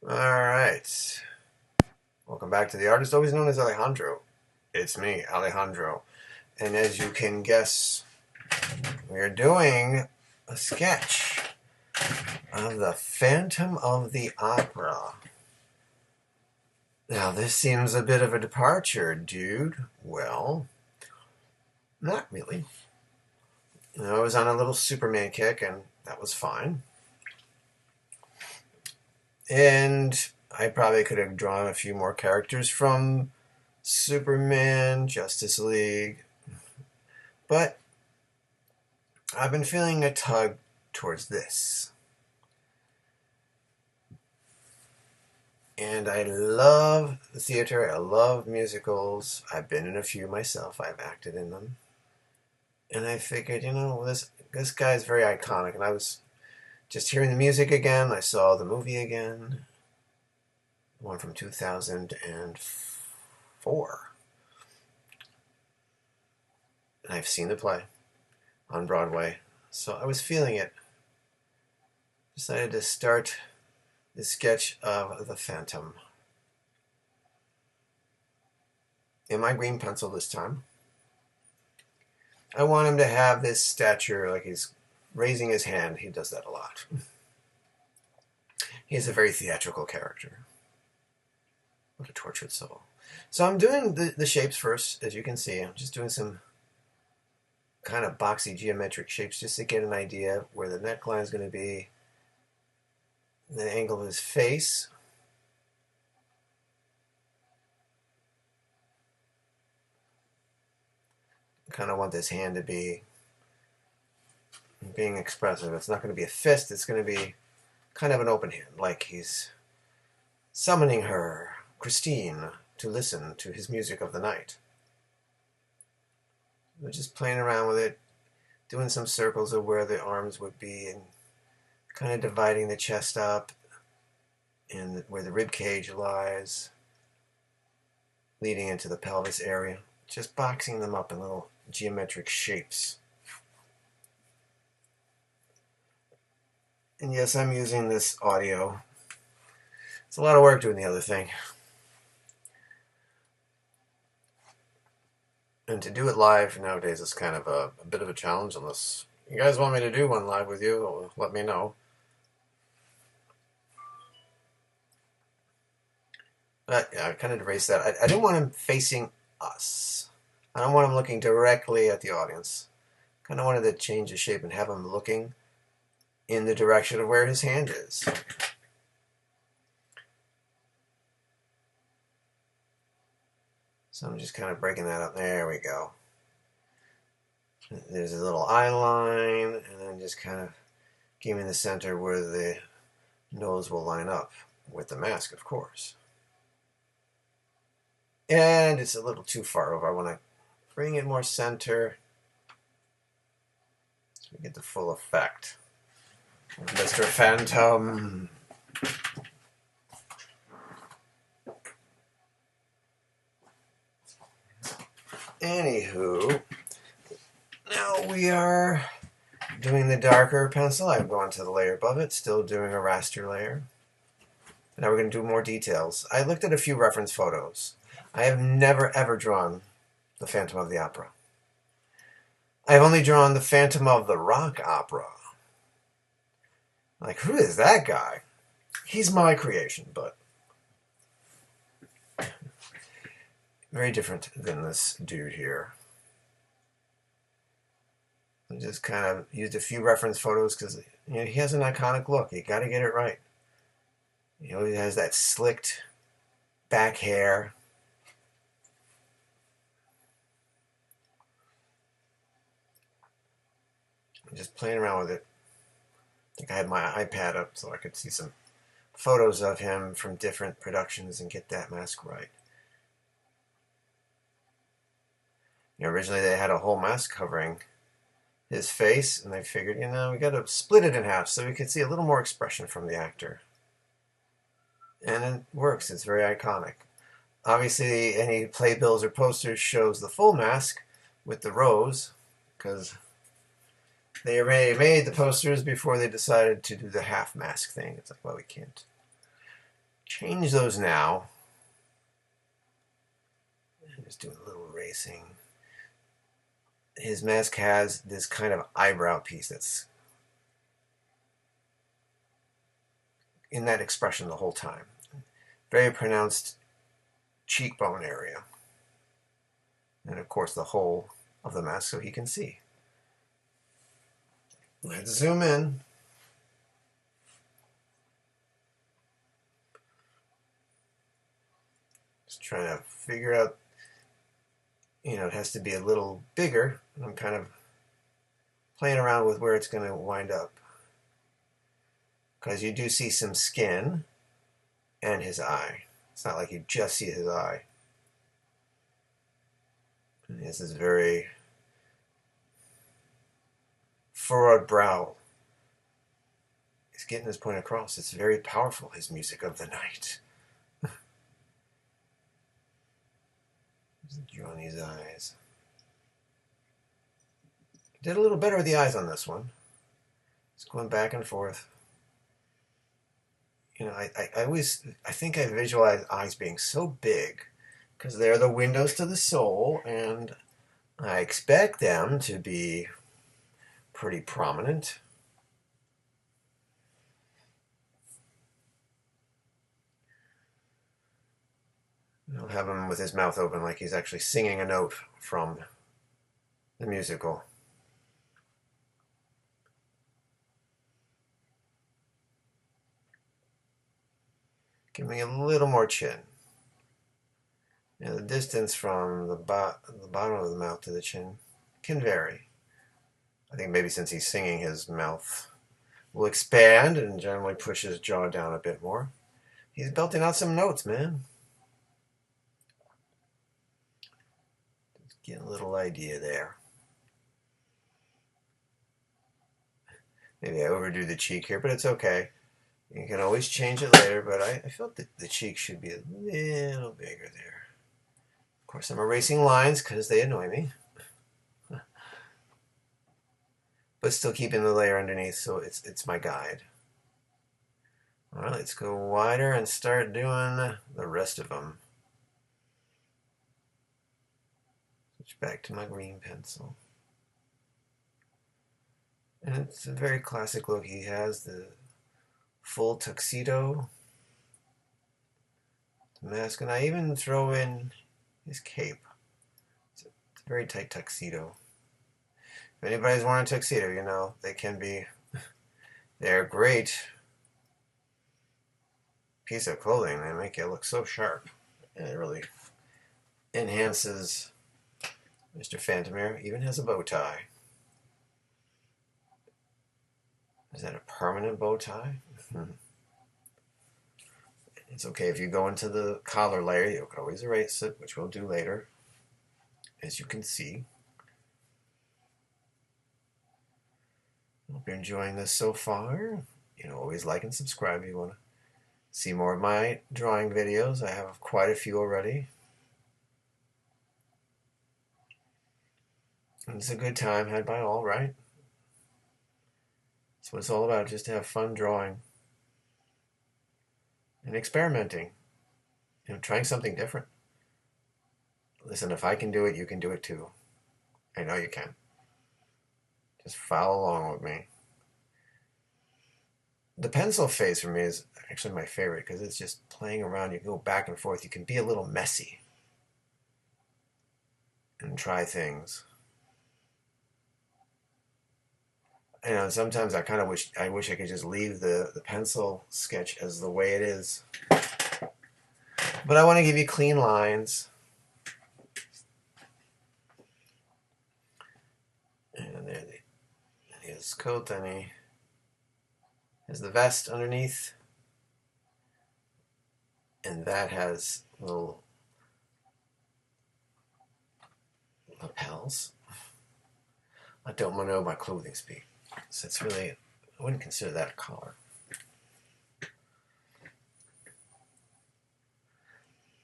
Alright, welcome back to the artist always known as Alejandro. It's me, Alejandro. And as you can guess, we're doing a sketch of the Phantom of the Opera. Now this seems a bit of a departure, dude. Well, not really. I was on a little Superman kick and that was fine. And I probably could have drawn a few more characters from Superman, Justice League, but I've been feeling a tug towards this. And I love the theater, I love musicals, I've been in a few myself, I've acted in them. And I figured, this guy's very iconic, and I was just hearing the music again, I saw the movie again, the one from 2004. And I've seen the play on Broadway, so I was feeling it. Decided to start the sketch of the Phantom. In my green pencil this time. I want him to have this stature like he's raising his hand. He does that a lot. He's a very theatrical character. What a tortured soul. So I'm doing the shapes first, as you can see. I'm just doing some kind of boxy geometric shapes just to get an idea of where the neckline is going to be, the angle of his face. I kind of want this hand to be being expressive. It's not going to be a fist, it's going to be kind of an open hand, like he's summoning her, Christine, to listen to his music of the night. We're just playing around with it, doing some circles of where the arms would be, and kind of dividing the chest up and where the rib cage lies, leading into the pelvis area. Just boxing them up in little geometric shapes. And yes, I'm using this audio. It's a lot of work doing the other thing. And to do it live nowadays is kind of a bit of a challenge, unless you guys want me to do one live with you, let me know. But yeah, I kind of erased that. I didn't want him facing us. I don't want him looking directly at the audience. Kind of wanted to change the shape and have him looking in the direction of where his hand is. So I'm just kind of breaking that up. There we go. There's a little eye line, and then just kind of giving the center where the nose will line up with the mask, of course. And it's a little too far over. I want to bring it more center so we get the full effect. Mr. Phantom. Anywho, now we are doing the darker pencil. I've gone to the layer above it, still doing a raster layer. Now we're going to do more details. I looked at a few reference photos. I have never ever drawn the Phantom of the Opera. I've only drawn the Phantom of the Rock Opera. Like, who is that guy? He's my creation, but very different than this dude here. I just kind of used a few reference photos because he has an iconic look. You got to get it right. He always has that slicked back hair. I'm just playing around with it. I think I had my iPad up so I could see some photos of him from different productions and get that mask right. Originally they had a whole mask covering his face, and they figured, we got to split it in half so we could see a little more expression from the actor. And it works. It's very iconic. Obviously, any playbills or posters shows the full mask with the rose, because they already made the posters before they decided to do the half mask thing. It's like, well, we can't change those now. Just doing a little erasing. His mask has this kind of eyebrow piece that's in that expression the whole time. Very pronounced cheekbone area. And of course the whole of the mask so he can see. Let's zoom in. Just trying to figure out, it has to be a little bigger. I'm kind of playing around with where it's going to wind up. Because you do see some skin and his eye. It's not like you just see his eye. And this is very furrowed brow. He's getting his point across. It's very powerful, his music of the night. Drawing these eyes. Did a little better with the eyes on this one. Just going back and forth. I think I visualize eyes being so big because they're the windows to the soul, and I expect them to be pretty prominent. I'll have him with his mouth open like he's actually singing a note from the musical. Give me a little more chin. The distance from the bottom of the mouth to the chin can vary. I think maybe since he's singing, his mouth will expand and generally push his jaw down a bit more. He's belting out some notes, man. Just getting a little idea there. Maybe I overdo the cheek here, but it's okay. You can always change it later, but I felt that the cheek should be a little bigger there. Of course, I'm erasing lines because they annoy me. But still keeping the layer underneath, so it's my guide. All right, let's go wider and start doing the rest of them. Switch back to my green pencil. And it's a very classic look. He has the full tuxedo, the mask, and I even throw in his cape. It's a very tight tuxedo. If anybody's worn a tuxedo, they can be, they're a great piece of clothing. They make you look so sharp. And it really enhances Mr. Phantomere. Even has a bow tie. Is that a permanent bow tie? It's okay if you go into the collar layer, you can always erase it, which we'll do later, as you can see. Hope you're enjoying this so far. Always like and subscribe if you want to see more of my drawing videos. I have quite a few already. And it's a good time had by all, right? That's what it's all about, just to have fun drawing and experimenting, trying something different. Listen, if I can do it, you can do it too. I know you can. Just follow along with me. The pencil phase for me is actually my favorite because it's just playing around. You can go back and forth. You can be a little messy and try things. Sometimes I kind of wish I could just leave the pencil sketch as the way it is. But I want to give you clean lines. And there his coat, then he has the vest underneath. And that has little lapels. I don't want to know my clothing speak. So it's really, I wouldn't consider that a collar.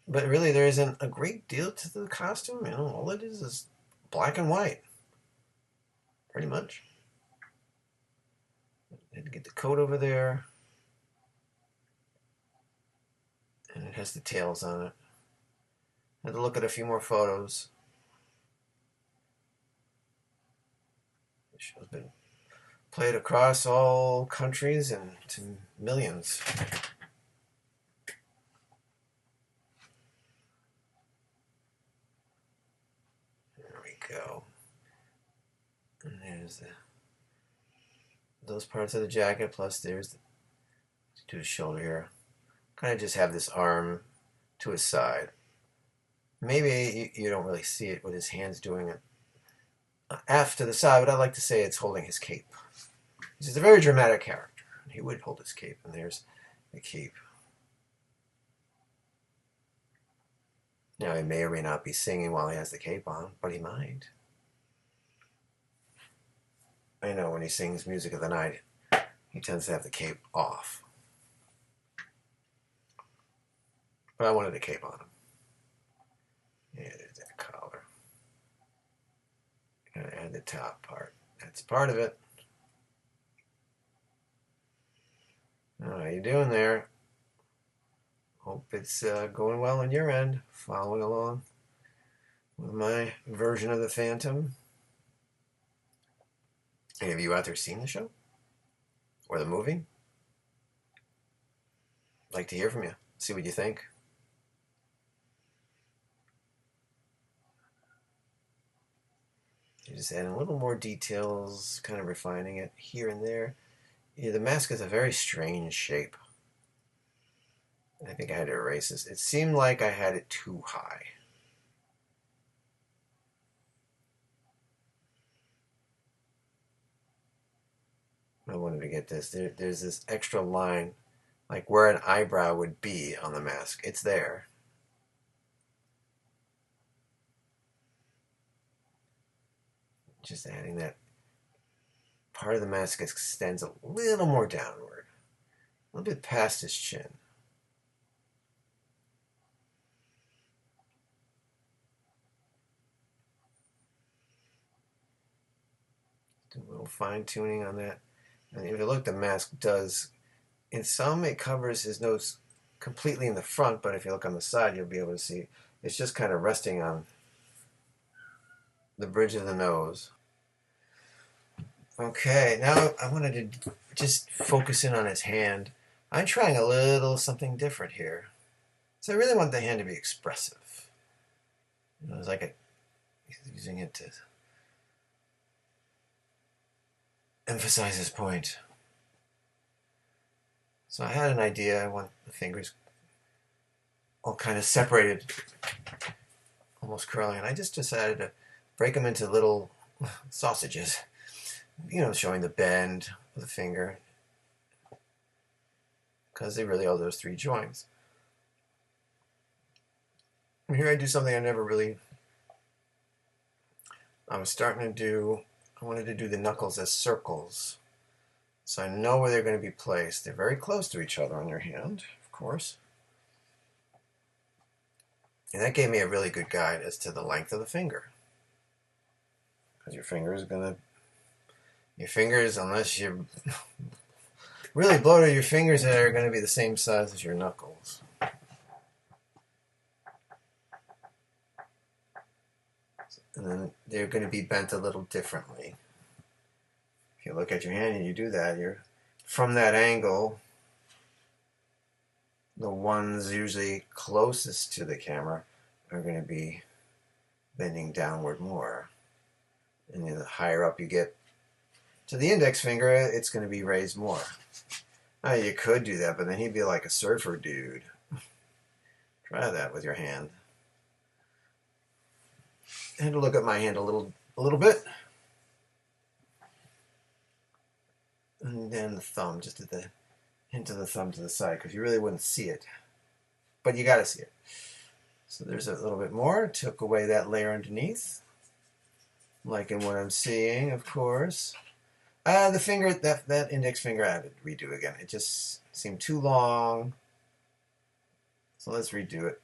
But really, there isn't a great deal to the costume. All it is black and white. Pretty much. Had to get the coat over there. It has the tails on it. I had to look at a few more photos. The show's been played across all countries and to millions. There we go. And there's those parts of the jacket, plus there's to his shoulder here. Kind of just have this arm to his side. Maybe you don't really see it with his hands doing it aft to the side, but I like to say it's holding his cape. He's a very dramatic character. He would hold his cape, and there's the cape. Now, he may or may not be singing while he has the cape on, but he might. I know when he sings Music of the Night, he tends to have the cape off. But I wanted a cape on him. Yeah, there's that collar. Gotta add the top part. That's part of it. Oh, how you doing there? Hope it's going well on your end, following along with my version of the Phantom. Any of you out there seen the show? Or the movie? I'd like to hear from you. See what you think. You're just adding a little more details, kind of refining it here and there. Yeah, the mask is a very strange shape. I think I had to erase this. It seemed like I had it too high. I wanted to get this. There's this extra line, like where an eyebrow would be on the mask. It's there. Just adding that part of the mask extends a little more downward, a little bit past his chin. Do a little fine tuning on that. And if you look, the mask does, in some, it covers his nose completely in the front, but if you look on the side, you'll be able to see it's just kind of resting on the bridge of the nose. Okay, now I wanted to just focus in on his hand. I'm trying a little something different here. So I really want the hand to be expressive. You know, it's like he's using it to emphasize his point. So I had an idea. I want the fingers all kind of separated, almost curling, and I just decided to break them into little sausages, you know, showing the bend of the finger, because they really are those three joints. And here I do something I never really, I wanted to do the knuckles as circles. So I know where they're going to be placed. They're very close to each other on your hand, of course. And that gave me a really good guide as to the length of the finger. Because your fingers, unless you really blow to your fingers, are going to be the same size as your knuckles. And then they're going to be bent a little differently. If you look at your hand and you do that, you're from that angle, the ones usually closest to the camera are going to be bending downward more. And the higher up you get to the index finger, it's going to be raised more. Now, you could do that, but then he'd be like a surfer dude. Try that with your hand. And to look at my hand a little bit. And then the thumb, just at the hint of the thumb to the side, because you really wouldn't see it. But you got to see it. So there's a little bit more. Took away that layer underneath. Liking what I'm seeing, of course. The finger, that index finger, I had to redo again. It just seemed too long. So let's redo it.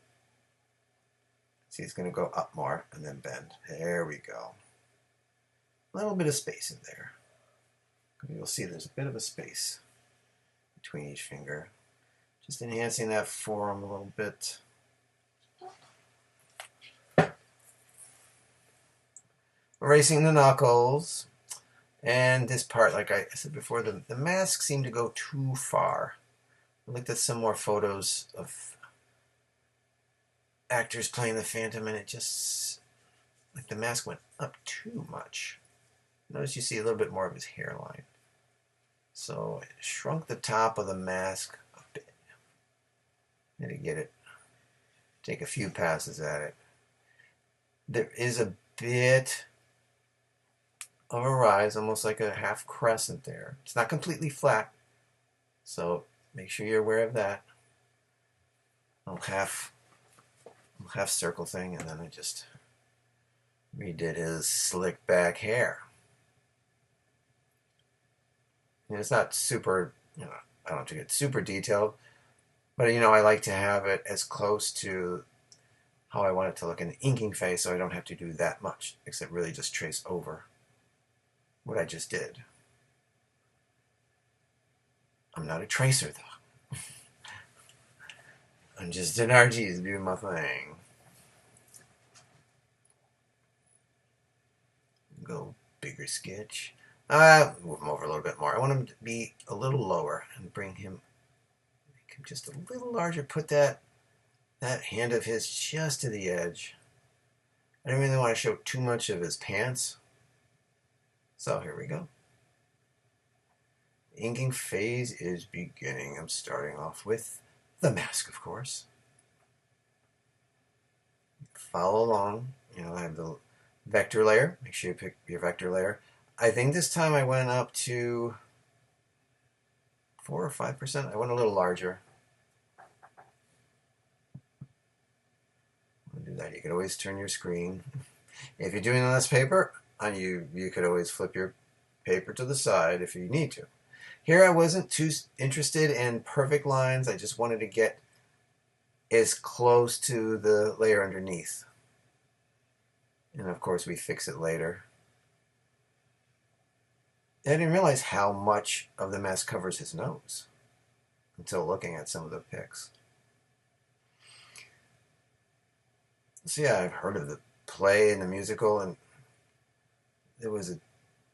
See, it's going to go up more and then bend. There we go. A little bit of space in there. You'll see there's a bit of a space between each finger. Just enhancing that form a little bit. Erasing the knuckles. And this part, like I said before, the mask seemed to go too far. I looked at some more photos of actors playing the Phantom, and it just, like the mask went up too much. Notice you see a little bit more of his hairline. So I shrunk the top of the mask a bit. Had to get it, take a few passes at it. There is a bit of a rise, almost like a half crescent there. It's not completely flat, so make sure you're aware of that. A little half circle thing, and then I just redid his slick back hair. And it's not super, I don't have to get super detailed, but I like to have it as close to how I want it to look in the inking phase, so I don't have to do that much, except really just trace over what I just did. I'm not a tracer, though. I'm just an RG's doing my thing. Go bigger sketch. Move him over a little bit more. I want him to be a little lower and make him just a little larger. Put that hand of his just to the edge. I don't really want to show too much of his pants. So here we go. Inking phase is beginning. I'm starting off with the mask, of course. Follow along. I have the vector layer. Make sure you pick your vector layer. I think this time I went up to 4 or 5%. I went a little larger. I'll do that. You could always turn your screen. If you're doing less paper, you could always flip your paper to the side if you need to. Here I wasn't too interested in perfect lines. I just wanted to get as close to the layer underneath. And of course we fix it later. I didn't realize how much of the mask covers his nose until looking at some of the pics. So yeah, I've heard of the play and the musical, and there was a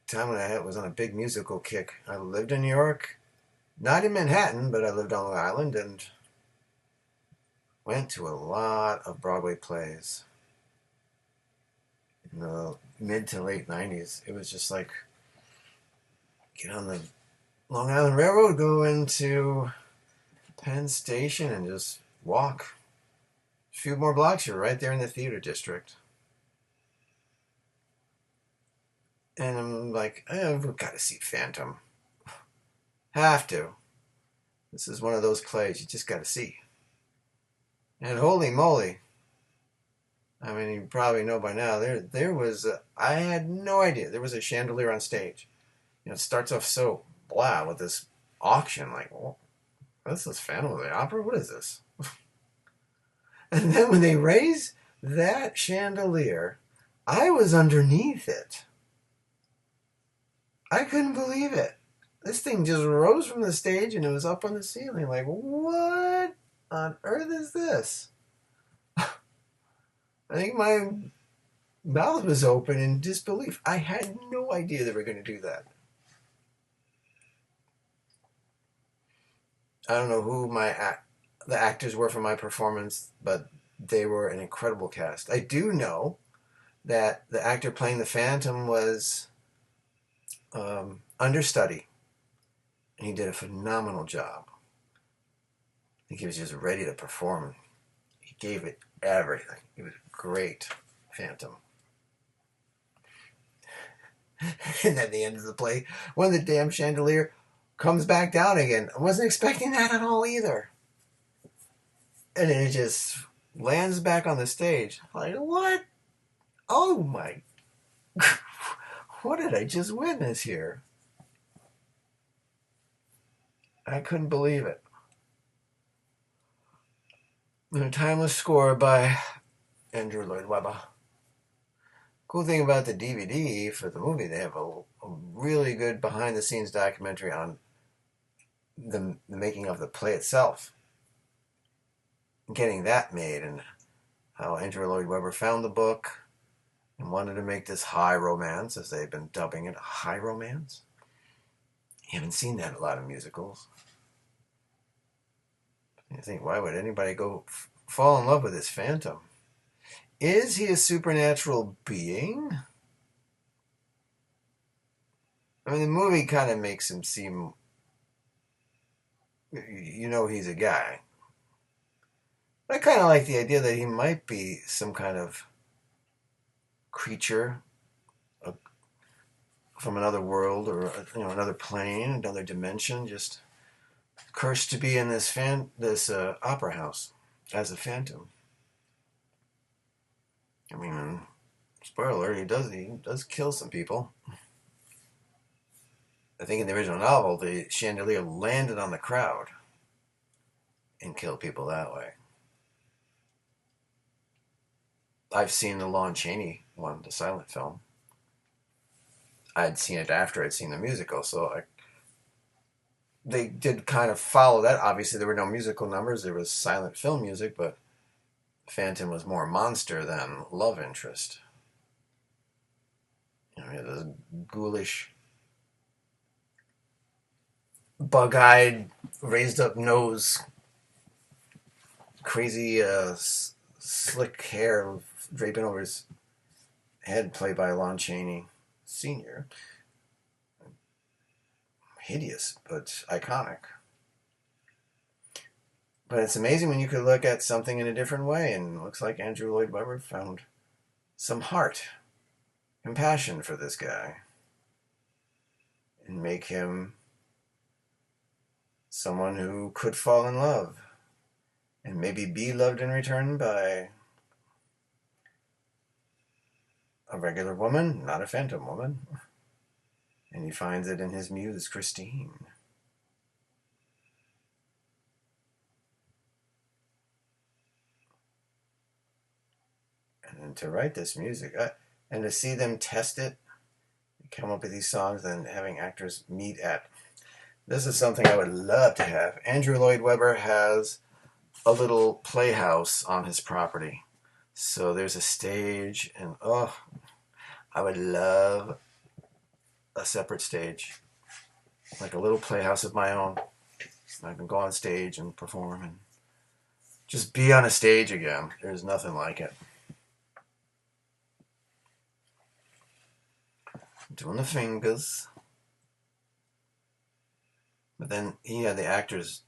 time when I was on a big musical kick. I lived in New York, not in Manhattan, but I lived on Long Island and went to a lot of Broadway plays in the mid to late 90s. It was just like, get on the Long Island Railroad, go into Penn Station and just walk a few more blocks. You're right there in the theater district. And I'm like, I've got to see Phantom. Have to. This is one of those plays you just got to see. And holy moly. I mean, you probably know by now, there was, I had no idea. There was a chandelier on stage. It starts off so blah with this auction. Like, well, this is Phantom of the Opera? What is this? And then when they raise that chandelier, I was underneath it. I couldn't believe it. This thing just rose from the stage and it was up on the ceiling. Like, what on earth is this? I think my mouth was open in disbelief. I had no idea they were going to do that. I don't know who the actors were for my performance, but they were an incredible cast. I do know that the actor playing the Phantom was understudy, and he did a phenomenal job. I think he was just ready to perform. He gave it everything. He was a great Phantom. And at the end of the play, when the damn chandelier comes back down again, I wasn't expecting that at all either. And then it just lands back on the stage. Like, what? Oh my, what did I just witness here? I couldn't believe it. A timeless score by Andrew Lloyd Webber. Cool thing about the DVD for the movie, they have a really good behind-the-scenes documentary on the making of the play itself. getting that made, and how Andrew Lloyd Webber found the book and wanted to make this high romance, as they've been dubbing it, high romance. You haven't seen that in a lot of musicals. You think, why would anybody go fall in love with this phantom? Is he a supernatural being? I mean, the movie kind of makes him seem, he's a guy. But I kind of like the idea that he might be some kind of creature from another world, or another plane, another dimension, just cursed to be in this opera house as a phantom. I mean, spoiler, he does kill some people. I think in the original novel, the chandelier landed on the crowd and killed people that way. I've seen the Lon Chaney one, the silent film. I'd seen it after I'd seen the musical, so they did kind of follow that. Obviously, there were no musical numbers. There was silent film music, but Phantom was more monster than love interest. He had this ghoulish, bug-eyed, raised-up nose, crazy, slick hair draping over his head, played by Lon Chaney Sr. Hideous, but iconic. But it's amazing when you could look at something in a different way, and it looks like Andrew Lloyd Webber found some heart, compassion for this guy, and make him someone who could fall in love, and maybe be loved in return by a regular woman, not a phantom woman. And he finds it in his muse, Christine. And then to write this music, and to see them test it, come up with these songs, and having actors meet at. This is something I would love to have. Andrew Lloyd Webber has a little playhouse on his property. So there's a stage, and I would love a separate stage, like a little playhouse of my own. I can go on stage and perform and just be on a stage again. There's nothing like it. Doing the fingers. But then he had the actors,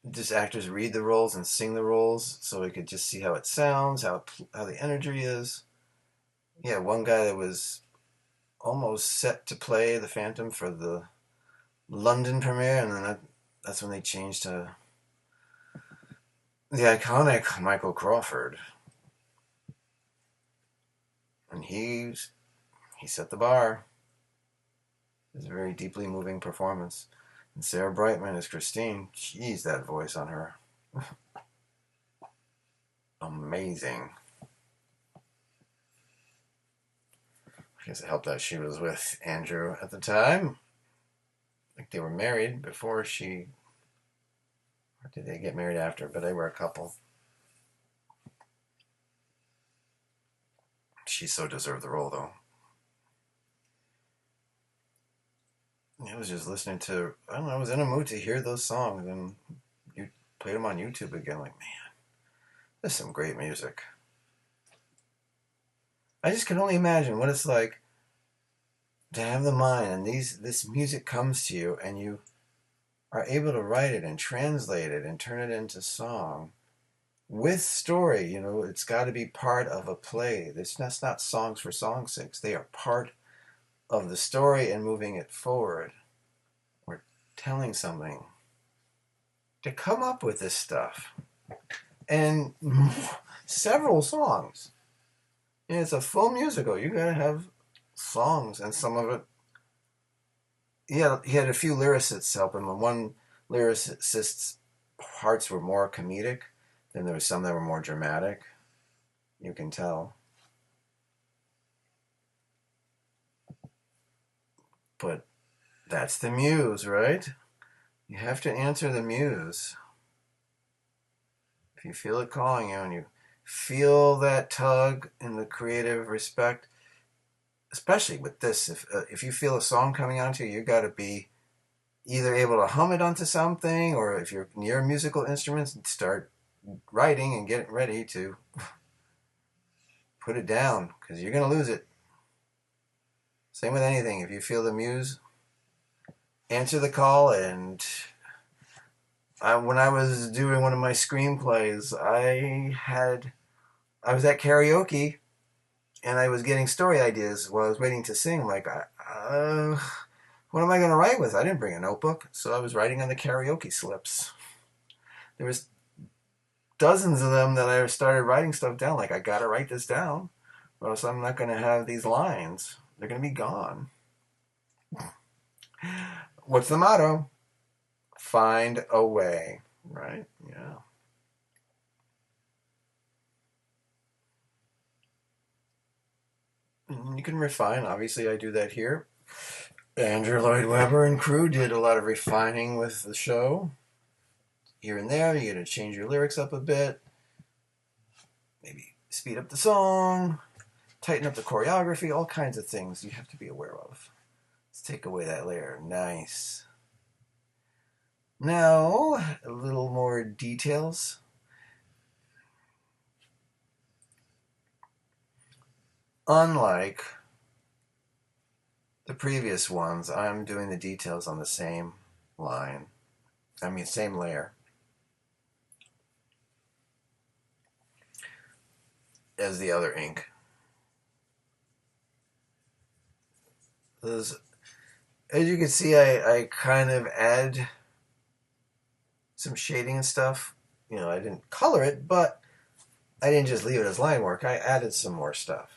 read the roles and sing the roles, so we could just see how it sounds, how the energy is. Yeah, one guy that was almost set to play the Phantom for the London premiere, and then that's when they changed to the iconic Michael Crawford. And he set the bar. It was a very deeply moving performance. And Sarah Brightman as Christine, jeez, that voice on her. Amazing. I guess it helped that she was with Andrew at the time. Like they were married before she, or did they get married after? But they were a couple. She so deserved the role, though. I was just listening to, I don't know, I was in a mood to hear those songs, and you played them on YouTube again. Like, man, there's some great music. I just can only imagine what it's like to have the mind, and this music comes to you, and you are able to write it and translate it and turn it into song with story. It's got to be part of a play. That's not songs for song's sake. They are part of the story and moving it forward, or telling something. To come up with this stuff, and several songs. It's a full musical. You gotta have songs, and some of it. He had a few lyricists help him, and one lyricist's parts were more comedic. Then there were some that were more dramatic. You can tell. But that's the muse, right? You have to answer the muse. If you feel it calling you and you feel that tug in the creative respect, especially with this, if you feel a song coming onto you, you got to be either able to hum it onto something, or if you're near musical instruments, start writing and getting ready to put it down, because you're going to lose it. Same with anything. If you feel the muse, answer the call. And when I was doing one of my screenplays, I was at karaoke and I was getting story ideas while I was waiting to sing. I'm like, what am I going to write with? I didn't bring a notebook, so I was writing on the karaoke slips. There was dozens of them that I started writing stuff down. Like, I got to write this down, or else I'm not going to have these lines. They're going to be gone. What's the motto? Find a way, right? Yeah. And you can refine. Obviously, I do that here. Andrew Lloyd Webber and crew did a lot of refining with the show. Here and there, you got to change your lyrics up a bit. Maybe speed up the song, tighten up the choreography, all kinds of things you have to be aware of. Let's take away that layer. Nice. Now, a little more details. Unlike the previous ones, I'm doing the details on the same line. Same layer as the other ink. As you can see, I kind of add some shading and stuff. I didn't color it, but I didn't just leave it as line work. I added some more stuff.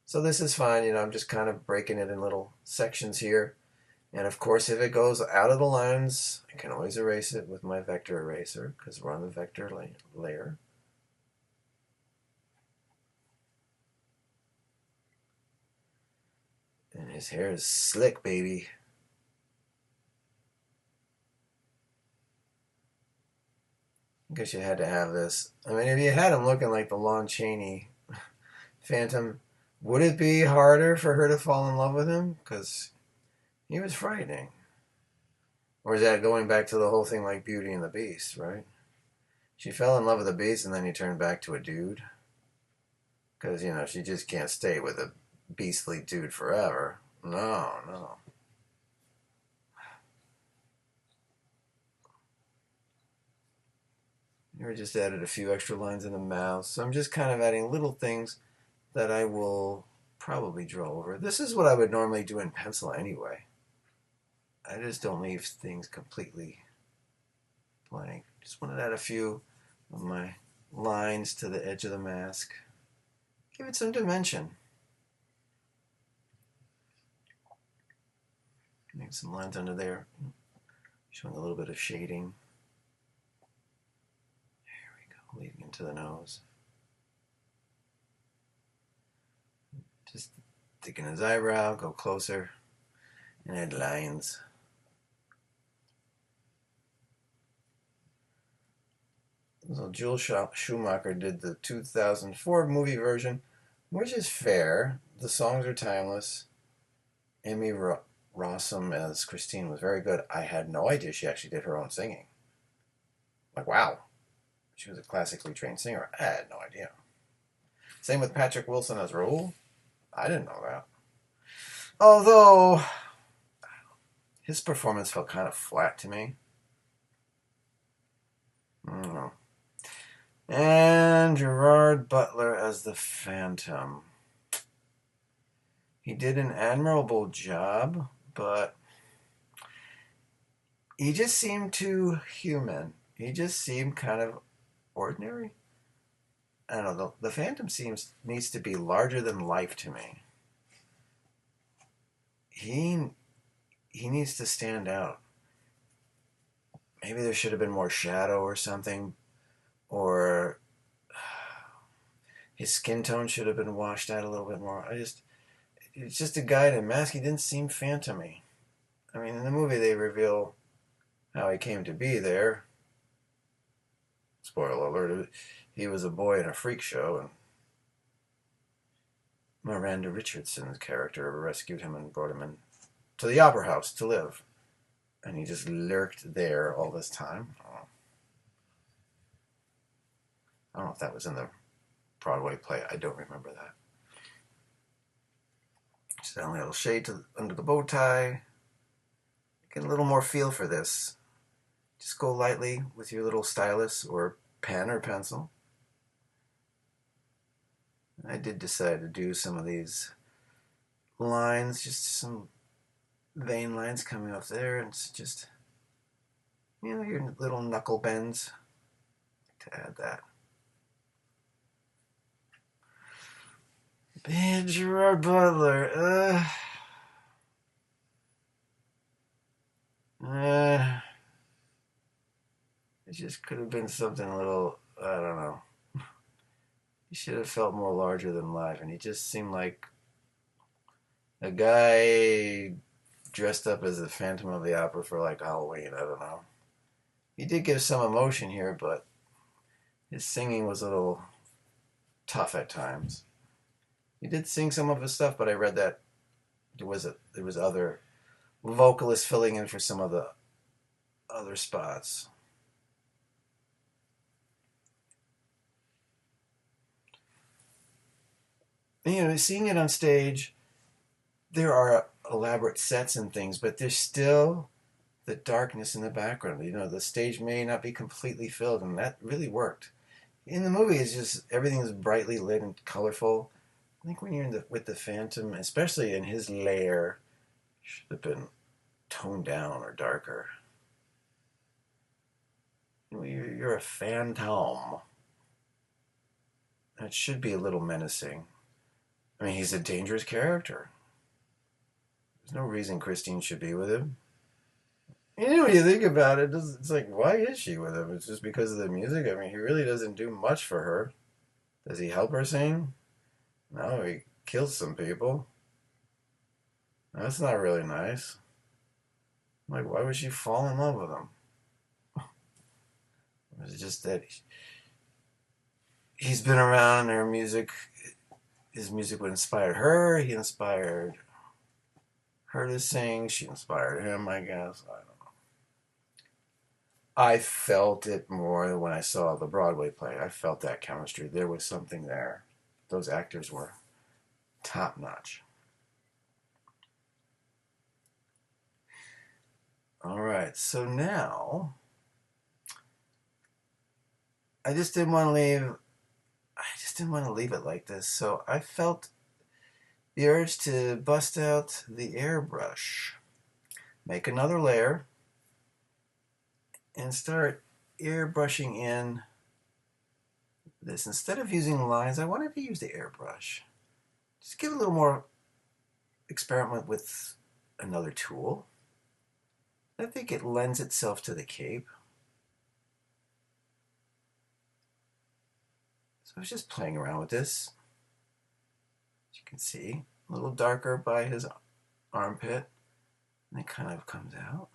So this is fine. I'm just kind of breaking it in little sections here. And of course, if it goes out of the lines, I can always erase it with my vector eraser, because we're on the vector layer. And his hair is slick, baby. I guess you had to have this. If you had him looking like the Lon Chaney Phantom, would it be harder for her to fall in love with him? Because he was frightening. Or is that going back to the whole thing like Beauty and the Beast, right? She fell in love with the Beast and then he turned back to a dude. Because, she just can't stay with a beastly dude forever. No. Here I just added a few extra lines in the mouth. So I'm just kind of adding little things that I will probably draw over. This is what I would normally do in pencil anyway. I just don't leave things completely blank. Just want to add a few of my lines to the edge of the mask. Give it some dimension. Make some lines under there, showing a little bit of shading. There we go, leading into the nose. Just thicken his eyebrow, go closer, and add lines. So Joel Schumacher did the 2004 movie version, which is fair. The songs are timeless. Amy Rossum as Christine was very good. I had no idea she actually did her own singing. Like, wow. She was a classically trained singer. I had no idea. Same with Patrick Wilson as Raoul. I didn't know that. Although, his performance felt kind of flat to me. I don't know. And Gerard Butler as the Phantom. He did an admirable job, but he just seemed too human. He just seemed kind of ordinary. I don't know. The Phantom needs to be larger than life to me. He needs to stand out. Maybe there should have been more shadow or something, or his skin tone should have been washed out a little bit more. It's just a guy in a mask. He didn't seem phantomy. In the movie they reveal how he came to be there. spoiler alert, he was a boy in a freak show, and Miranda Richardson's character rescued him and brought him in to the opera house to live. And he just lurked there all this time. I don't know if that was in the Broadway play. I don't remember that. Just add a little shade under the bow tie. Get a little more feel for this. Just go lightly with your little stylus or pen or pencil. I did decide to do some of these lines, just some vein lines coming off there, and it's just, your little knuckle bends to add that. Bad Gerard Butler. It just could have been something a little, I don't know. He should have felt more larger than life, and he just seemed like a guy dressed up as the Phantom of the Opera for like Halloween. I don't know. He did give some emotion here, but his singing was a little tough at times. He did sing some of his stuff, but I read that there was other vocalists filling in for some of the other spots. And, seeing it on stage, there are elaborate sets and things, but there's still the darkness in the background. The stage may not be completely filled, and that really worked. In the movie, it's just everything is brightly lit and colorful. I think when you're with the Phantom, especially in his lair, should have been toned down or darker. You're a phantom. That should be a little menacing. I mean, he's a dangerous character. There's no reason Christine should be with him. When you think about it, it's like, why is she with him? It's just because of the music? I mean, he really doesn't do much for her. Does he help her sing? No, he kills some people. That's not really nice. Like, why would she fall in love with him? It's just that he's been around her music. His music would inspire her. He inspired her to sing. She inspired him, I guess. I don't know. I felt it more when I saw the Broadway play. I felt that chemistry. There was something there. Those actors were top notch. All right, so now I just didn't want to leave it like this. So I felt the urge to bust out the airbrush, make another layer, and start airbrushing in this. Instead of using lines, I wanted to use the airbrush. Just give a little more experiment with another tool. I think it lends itself to the cape. So I was just playing around with this. As you can see, a little darker by his armpit. And it kind of comes out.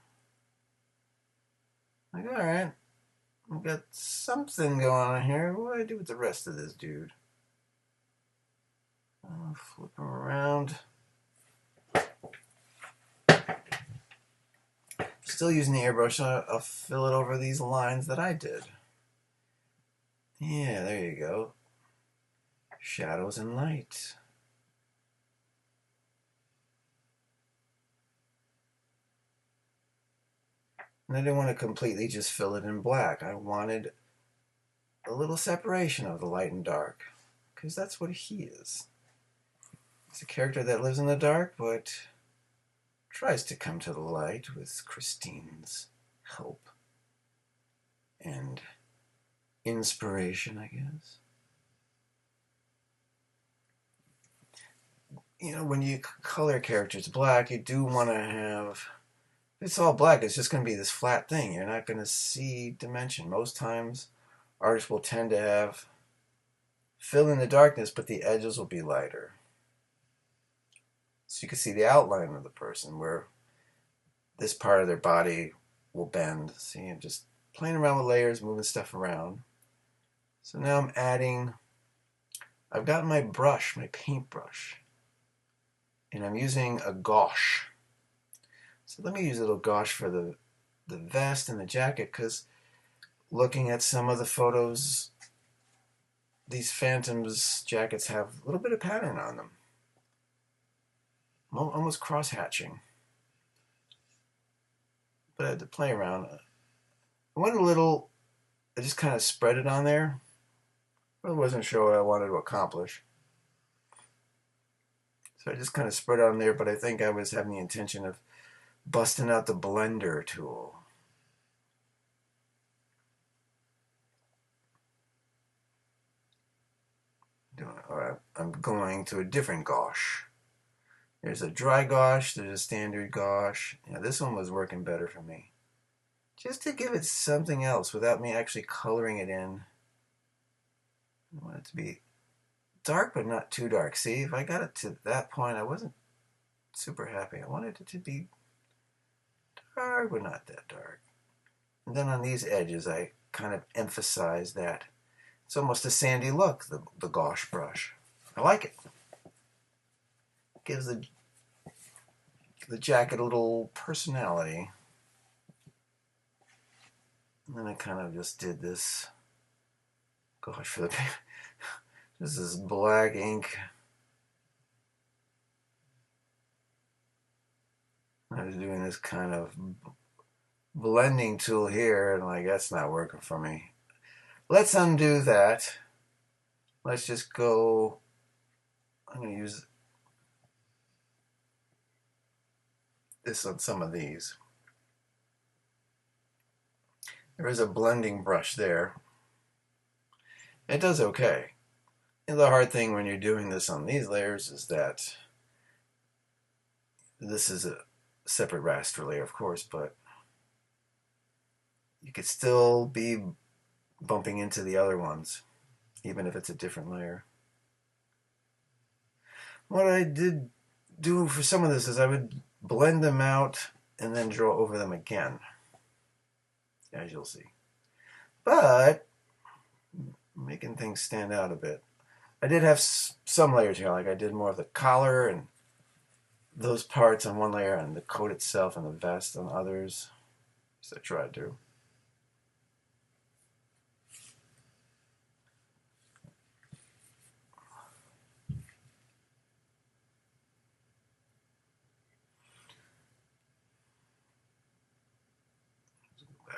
Like, all right, I've got something going on here. What do I do with the rest of this dude? I'll flip him around. Still using the airbrush, I'll fill it over these lines that I did. Yeah, there you go. Shadows and light. And I didn't want to completely just fill it in black. I wanted a little separation of the light and dark, because that's what he is. He's a character that lives in the dark, but tries to come to the light with Christine's help and inspiration, I guess. When you color characters black, you do want to have, if it's all black, it's just going to be this flat thing. You're not going to see dimension. Most times, artists will tend to have fill in the darkness, but the edges will be lighter. So you can see the outline of the person where this part of their body will bend. See, I'm just playing around with layers, moving stuff around. So now I'm adding, I've got my brush, my paintbrush, and I'm using a gouache. So let me use a little gouache for the vest and the jacket, because looking at some of the photos, these Phantoms jackets have a little bit of pattern on them. Almost cross-hatching. But I had to play around. I went a little, I just kind of spread it on there. I wasn't sure what I wanted to accomplish. So I just kind of spread it on there, but I think I was having the intention of busting out the blender tool. Alright, I'm going to a different gouache. There's a dry gouache, there's a standard gouache. Yeah, this one was working better for me. Just to give it something else without me actually coloring it in. I want it to be dark, but not too dark. See, if I got it to that point, I wasn't super happy. I wanted it to be dark, but not that dark. And then on these edges, I kind of emphasize that. It's almost a sandy look, the gouache brush. I like it. Gives the jacket a little personality. And then I kind of just did this. Gosh, for the this is black ink. I was doing this kind of blending tool here, and like that's not working for me. Let's undo that. Let's just go. I'm going to use this on some of these. There is a blending brush there. It does okay. And the hard thing when you're doing this on these layers is that this is a separate raster layer, of course, but you could still be bumping into the other ones, even if it's a different layer. What I did do for some of this is I would blend them out and then draw over them again, as you'll see. But making things stand out a bit. I did have some layers here, like I did more of the collar and those parts on one layer and the coat itself and the vest on others. So I tried to.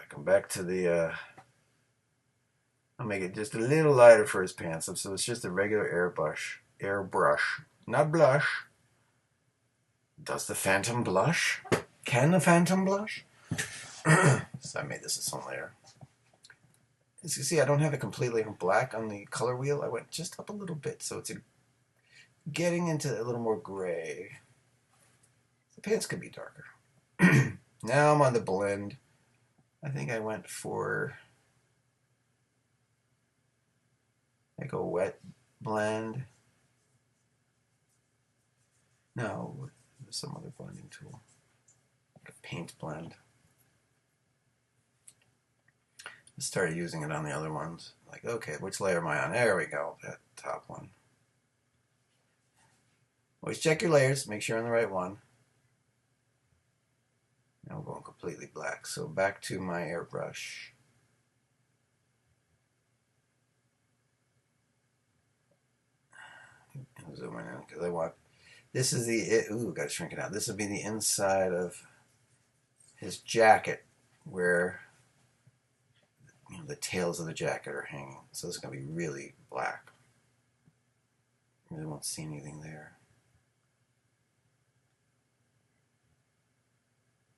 Come back to the, I'll make it just a little lighter for his pants. So it's just a regular airbrush, not blush. Does the Phantom blush? Can the Phantom blush? So I made this a some layer. As you see, I don't have it completely black on the color wheel. I went just up a little bit, so it's getting into a little more gray. The pants could be darker. Now I'm on the blend. I think I went for like a wet blend. No, some other blending tool. Like a paint blend. I started using it on the other ones. Like, okay, which layer am I on? There we go, that top one. Always check your layers, make sure you're on the right one. Now I'm going completely black. So back to my airbrush. I'll zoom in because I want. This is the. Ooh, gotta shrink it out. This will be the inside of his jacket, where the tails of the jacket are hanging. So it's gonna be really black. You really won't see anything there.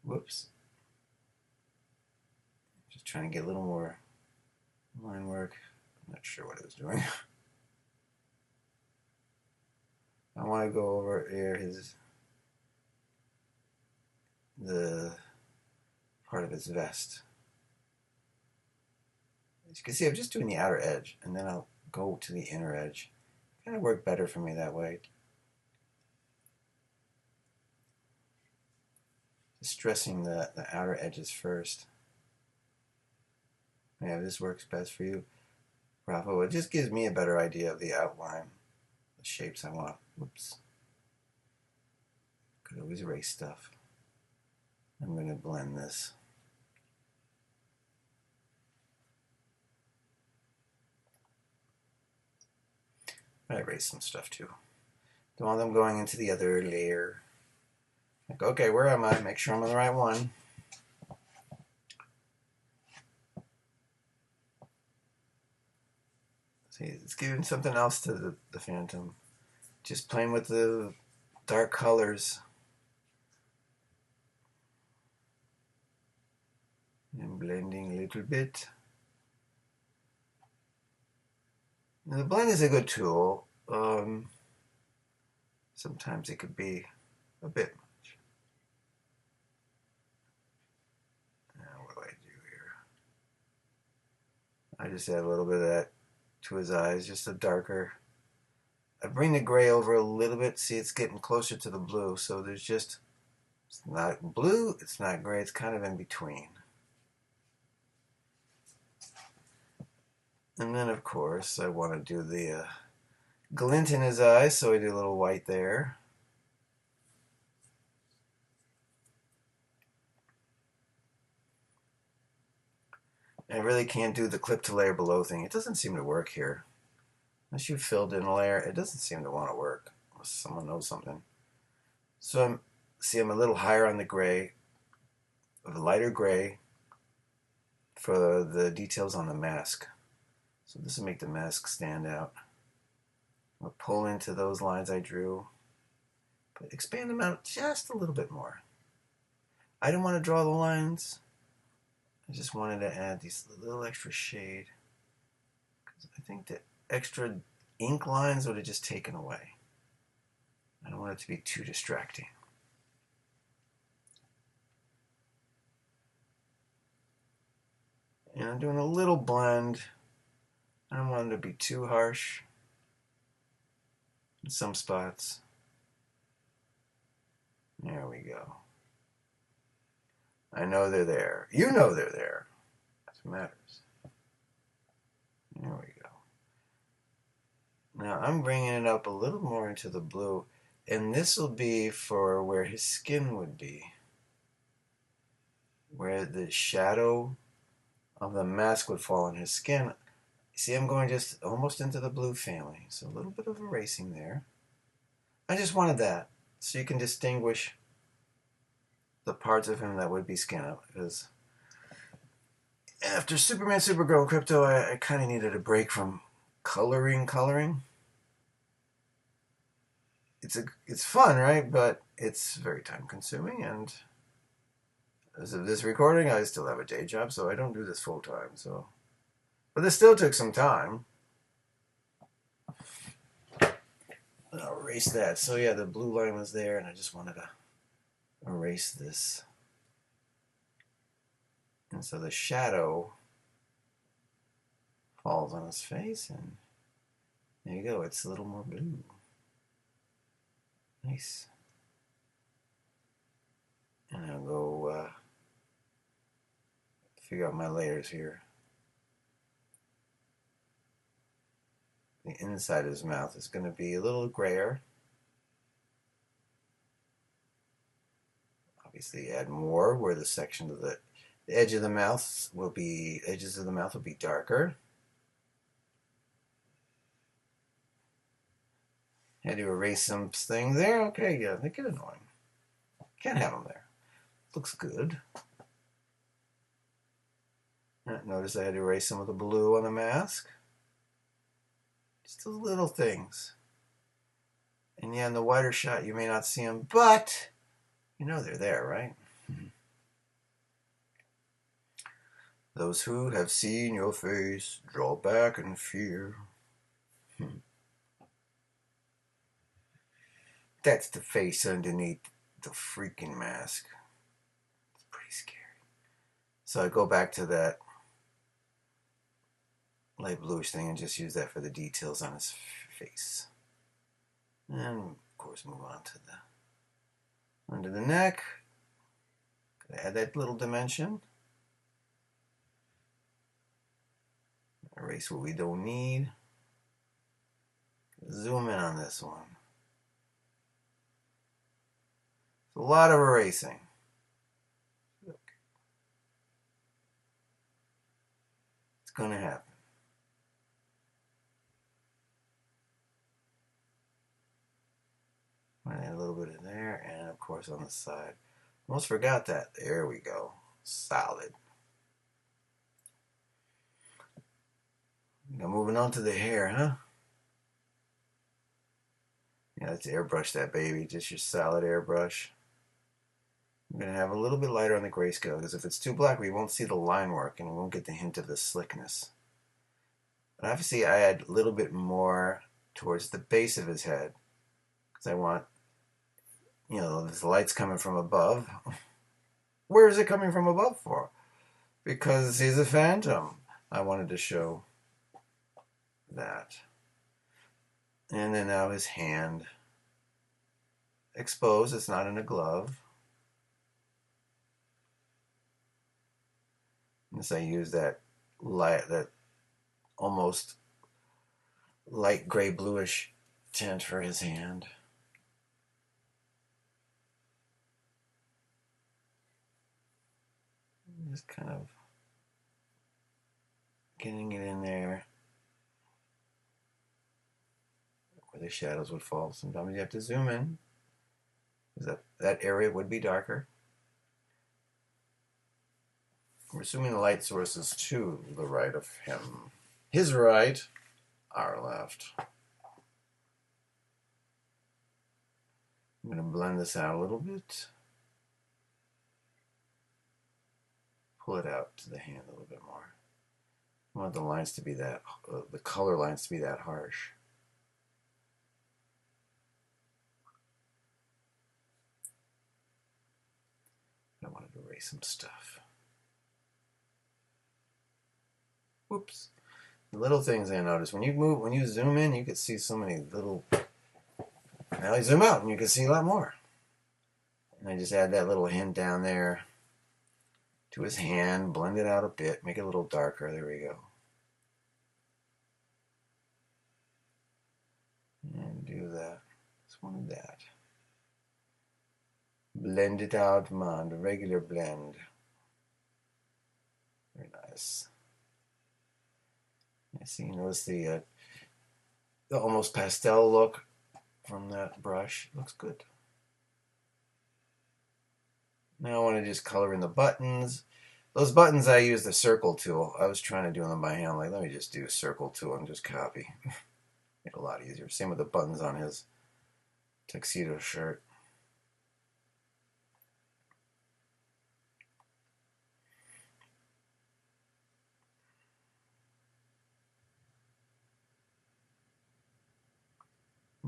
Whoops. Just trying to get a little more line work. I'm not sure what I was doing. I want to go over here the part of his vest. As you can see, I'm just doing the outer edge, and then I'll go to the inner edge. Kind of work better for me that way. Just stressing the outer edges first. Yeah, this works best for you. profile. It just gives me a better idea of the outline, the shapes I want. Whoops. Could always erase stuff. I'm going to blend this. I erase some stuff too. Don't want them going into the other layer. Like, okay, where am I? Make sure I'm on the right one. See, it's giving something else to the Phantom. Just playing with the dark colors. And blending a little bit. Now, the blend is a good tool. Sometimes it could be a bit much. Now, what do I do here? I just add a little bit of that to his eyes, just a darker. I bring the gray over a little bit. See, it's getting closer to the blue, so there's just, it's not blue, it's not gray, it's kind of in between. And then, of course, I want to do the glint in his eyes, so I do a little white there. I really can't do the clip to layer below thing. It doesn't seem to work here. Unless you filled in a layer, it doesn't seem to want to work. Unless someone knows something. So I'm a little higher on the gray, a lighter gray for the details on the mask. So this will make the mask stand out. I'll pull into those lines I drew, but expand them out just a little bit more. I didn't want to draw the lines. I just wanted to add these little extra shade. I think the extra ink lines would have just taken away. I don't want it to be too distracting. And I'm doing a little blend. I don't want it to be too harsh in some spots. There we go. I know they're there. You know they're there. That's what matters. There we go. Now I'm bringing it up a little more into the blue, and this will be for where his skin would be, where the shadow of the mask would fall on his skin. See, I'm going just almost into the blue family, so a little bit of erasing there. I just wanted that, so you can distinguish the parts of him that would be skin up, because after Superman, Supergirl, Crypto, I kind of needed a break from coloring. It's fun, right? But it's very time consuming, and as of this recording, I still have a day job, so I don't do this full time. So, but this still took some time. I'll erase that. So yeah, the blue line was there, and I just wanted to erase this. And so the shadow falls on his face, and there you go. It's a little more blue. Nice. And I'll go figure out my layers here. The inside of his mouth is going to be a little grayer. Obviously, add more where the section of the edge of the mouth will be, edges of the mouth will be darker. Had to erase some things there. Okay, yeah, they get annoying. Can't have them there. Looks good. Notice I had to erase some of the blue on the mask. Just those little things. And yeah, in the wider shot, you may not see them, but you know they're there, right? Those who have seen your face draw back in fear. That's the face underneath the freaking mask. It's pretty scary. So I go back to that light bluish thing and just use that for the details on his face. And of course move on to the under the neck. Add that little dimension. Erase what we don't need. Zoom in on this one. It's a lot of erasing. It's going to happen. A little bit in there, and of course on the side. Almost forgot that. There we go. Solid. Now moving on to the hair, huh? Yeah, let's airbrush that baby. Just your solid airbrush. I'm going to have a little bit lighter on the grayscale because if it's too black, we won't see the line work and we won't get the hint of the slickness. But obviously, I add a little bit more towards the base of his head because I want, you know, the light's coming from above. Where is it coming from above for? Because he's a phantom. I wanted to show that. And then now his hand exposed. It's not in a glove. As I use that light, that almost light gray bluish tint for his hand. Just kind of getting it in there where the shadows would fall. Sometimes you have to zoom in because that area would be darker. We're assuming the light source is to the right of him. His right, our left. I'm going to blend this out a little bit. Pull it out to the hand a little bit more. I want the lines to be that, the color lines to be that harsh. I wanted to erase some stuff. Whoops. The little things I noticed. When you zoom in, you can see so many little. Now I zoom out and you can see a lot more. And I just add that little hint down there to his hand, blend it out a bit, make it a little darker. There we go. And do that. Just wanted that. Blend it out, man. The regular blend. Very nice. I see. You notice the almost pastel look from that brush. Looks good. Now I want to just color in the buttons. Those buttons I use the circle tool. I was trying to do them by hand. Like, let me just do a circle tool and just copy. Make it a lot easier. Same with the buttons on his tuxedo shirt.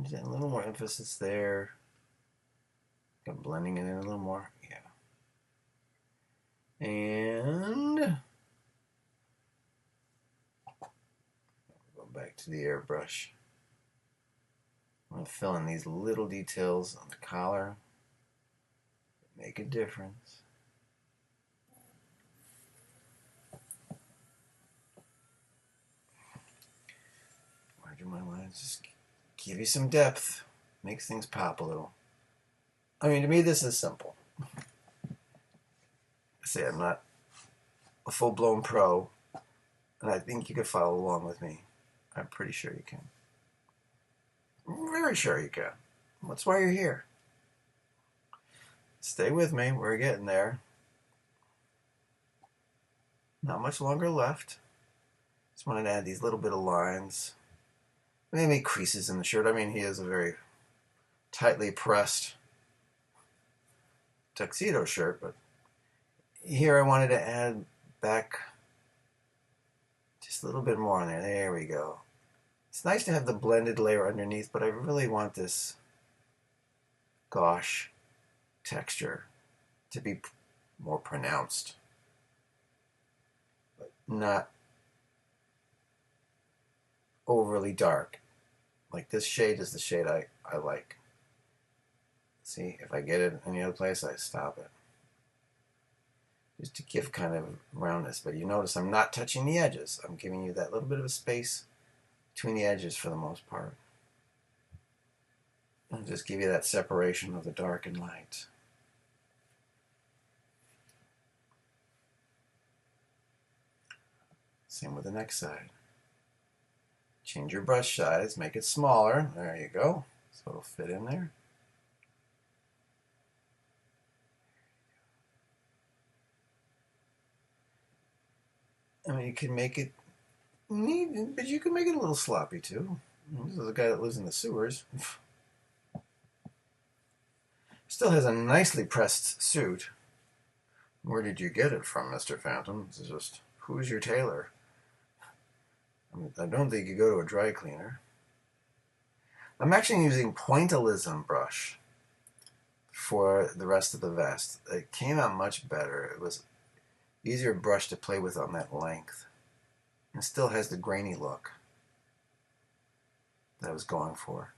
Just a little more emphasis there. I'm blending it in a little more. Yeah. And go back to the airbrush. I'm going to fill in these little details on the collar. Make a difference. Margin my lines. Just give you some depth. Makes things pop a little. I mean, to me, this is simple. I say I'm not a full-blown pro, and I think you can follow along with me. I'm pretty sure you can. I'm very sure you can. That's why you're here. Stay with me. We're getting there. Not much longer left. Just wanted to add these little bit of lines. Maybe creases in the shirt. I mean, he is a very tightly pressed tuxedo shirt, but here I wanted to add back just a little bit more on there. There we go. It's nice to have the blended layer underneath, but I really want this gauche texture to be more pronounced, but not overly dark. Like, this shade is the shade I like. See, if I get it any other place, I stop it. just to give kind of roundness. But you notice I'm not touching the edges. I'm giving you that little bit of a space between the edges for the most part. And just give you that separation of the dark and light. Same with the next side. Change your brush size, make it smaller. There you go. So it'll fit in there. I mean, you can make it neat, but you can make it a little sloppy too. This is a guy that lives in the sewers. Still has a nicely pressed suit. Where did you get it from, Mr. Phantom? This is just, who's your tailor? I don't think you go to a dry cleaner. I'm actually using pointillism brush for the rest of the vest. It came out much better. It was easier brush to play with on that length. It still has the grainy look that I was going for.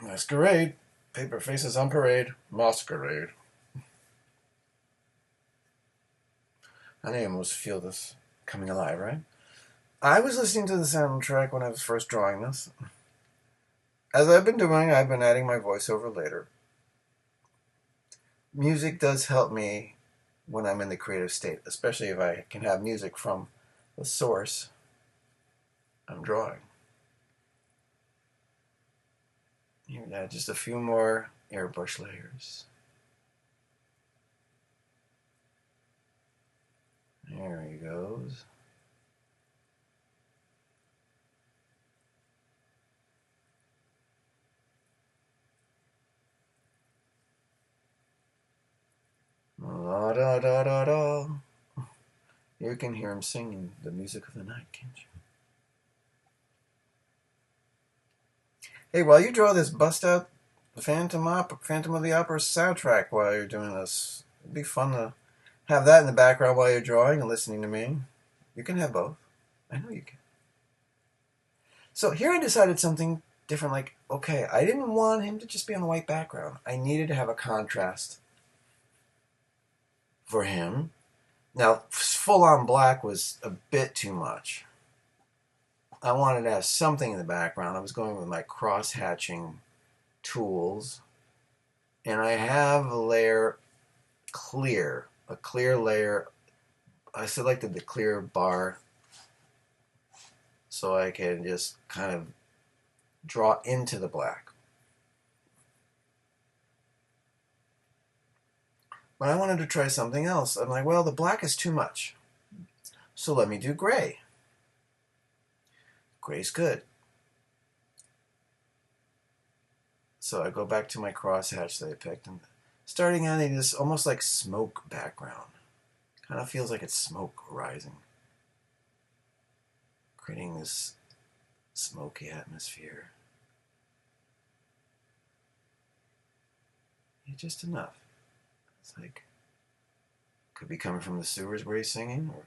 Masquerade. Paper faces on parade. Masquerade. I know you almost feel this coming alive, right? I was listening to the soundtrack when I was first drawing this. As I've been doing, I've been adding my voiceover later. Music does help me when I'm in the creative state, especially if I can have music from the source I'm drawing. Here, now just a few more airbrush layers. There he goes. La da da da da. You can hear him singing the music of the night, can't you? Hey, while you draw this, bust out the Phantom of the Opera soundtrack while you're doing this. It'd be fun to have that in the background while you're drawing and listening to me. You can have both. I know you can. So here I decided something different. Like, okay, I didn't want him to just be on the white background. I needed to have a contrast for him. Now, full-on black was a bit too much. I wanted to have something in the background. I was going with my cross-hatching tools. And I have a layer clear, a clear layer. I selected the clear bar so I can just kind of draw into the black. But I wanted to try something else. I'm like, well, the black is too much. So let me do gray. Gray's good. So I go back to my crosshatch that I picked, and starting out in this almost like smoke background. Kind of feels like it's smoke rising. Creating this smoky atmosphere. Yeah, just enough. It's like, could be coming from the sewers where he's singing, or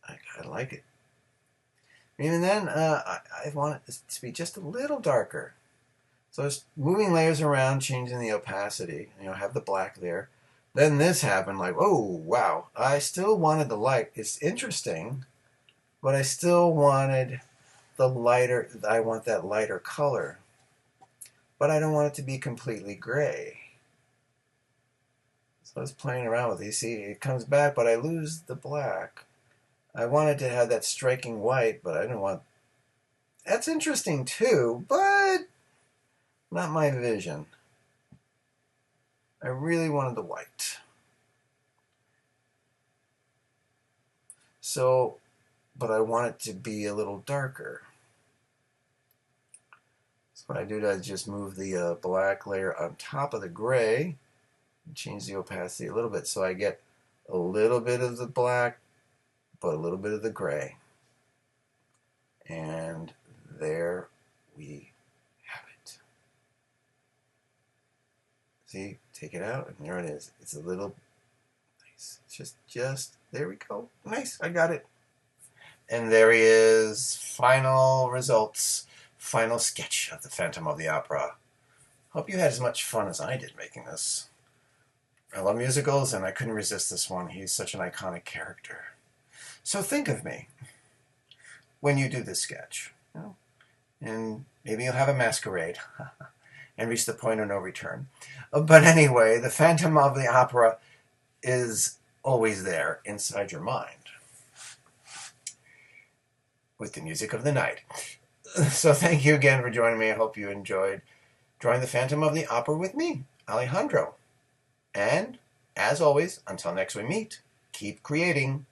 I like it. Even then, I want it to be just a little darker. So it's moving layers around, changing the opacity. Have the black there. Then this happened, like, oh, wow. I still wanted the light. It's interesting, but I still wanted the lighter, I want that lighter color. But I don't want it to be completely gray. So I was playing around with it. You see, it comes back, but I lose the black. I wanted to have that striking white, but I didn't want... That's interesting too, but not my vision. I really wanted the white. So, but I want it to be a little darker. So what I do is I just move the black layer on top of the gray and change the opacity a little bit so I get a little bit of the black but a little bit of the gray. And there we have it. See, take it out, and there it is. It's a little nice. It's just, there we go. Nice, I got it. And there he is. Final results final sketch of the Phantom of the Opera. Hope you had as much fun as I did making this. I love musicals, and I couldn't resist this one. He's such an iconic character. So think of me when you do this sketch. And maybe you'll have a masquerade and reach the point of no return. But anyway, the Phantom of the Opera is always there inside your mind with the music of the night. So thank you again for joining me. I hope you enjoyed drawing the Phantom of the Opera with me, Alejandro. And, as always, until next we meet, keep creating.